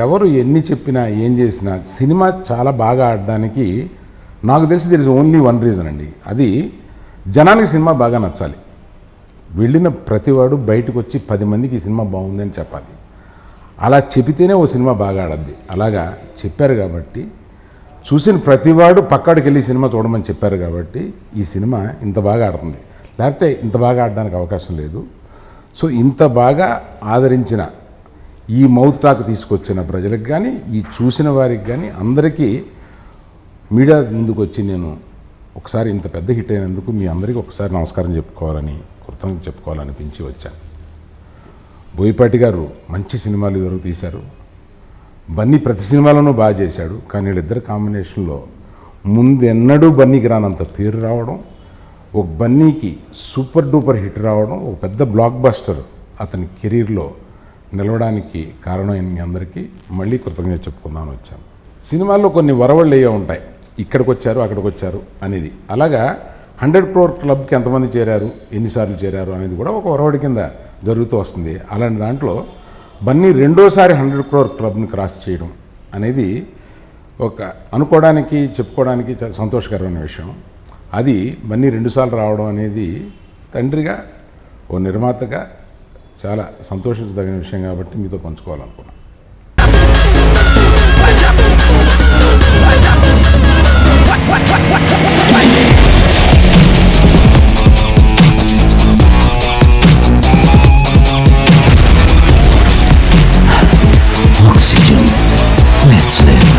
ఎవరు ఎన్ని చెప్పినా ఏం చేసినా సినిమా చాలా బాగా ఆడడానికి నాకు తెలిసి there is only one reason అండి. అది జనానికి సినిమా బాగా నచ్చాలి. వెళ్ళిన ప్రతివాడు బయటకు వచ్చి 10 మందికి ఈ సినిమా బాగుందని చెప్పాలి. అలా చెబితేనే ఓ సినిమా బాగా ఆడద్ది. అలాగా చెప్పారు కాబట్టి, చూసిన ప్రతివాడు పక్కడికి వెళ్ళి సినిమా చూడమని చెప్పారు కాబట్టి ఈ సినిమా ఇంత బాగా ఆడుతుంది. లేకపోతే ఇంత బాగా ఆడడానికి అవకాశం లేదు. సో ఇంత బాగా ఆదరించిన ఈ మౌత్ టాక్ తీసుకొచ్చిన ప్రజలకు కానీ, ఈ చూసిన వారికి కానీ అందరికీ మీడియా ముందుకు వచ్చి నేను ఒకసారి ఇంత పెద్ద హిట్ అయినందుకు మీ అందరికీ ఒకసారి నమస్కారం చెప్పుకోవాలని, కృతజ్ఞత చెప్పుకోవాలనిపించి వచ్చాను. బోయపాటి గారు మంచి సినిమాలు ఇదివరకు తీశారు. బన్నీ ప్రతి సినిమాలోనూ బాగా చేశాడు. కానీ వీళ్ళిద్దరు కాంబినేషన్లో ముందెన్నడూ బన్నీకి రానంత పేరు రావడం, ఒక బన్నీకి సూపర్ డూపర్ హిట్ రావడం, ఒక పెద్ద బ్లాక్ బస్టర్ అతని కెరీర్లో నిలవడానికి కారణమైన మీ అందరికీ మళ్ళీ కృతజ్ఞత చెప్పుకుందామని వచ్చాను. సినిమాల్లో కొన్ని వరవళ్ళు అయ్యే ఉంటాయి, ఇక్కడికి వచ్చారు అక్కడికి వచ్చారు అనేది. అలాగా 100 crore క్లబ్కి ఎంతమంది చేరారు, ఎన్నిసార్లు చేరారు అనేది కూడా ఒక వరవడి కింద జరుగుతూ వస్తుంది. అలాంటి దాంట్లో బన్నీ రెండోసారి 100 crore క్లబ్ని క్రాస్ చేయడం అనేది ఒక అనుకోవడానికి చెప్పుకోవడానికి చాలా సంతోషకరమైన విషయం. అది బన్నీ 2 సార్లు రావడం అనేది తండ్రిగా ఓ నిర్మాతగా చాలా సంతోషించదగిన విషయం కాబట్టి మీతో పంచుకోవాలనుకున్నాను.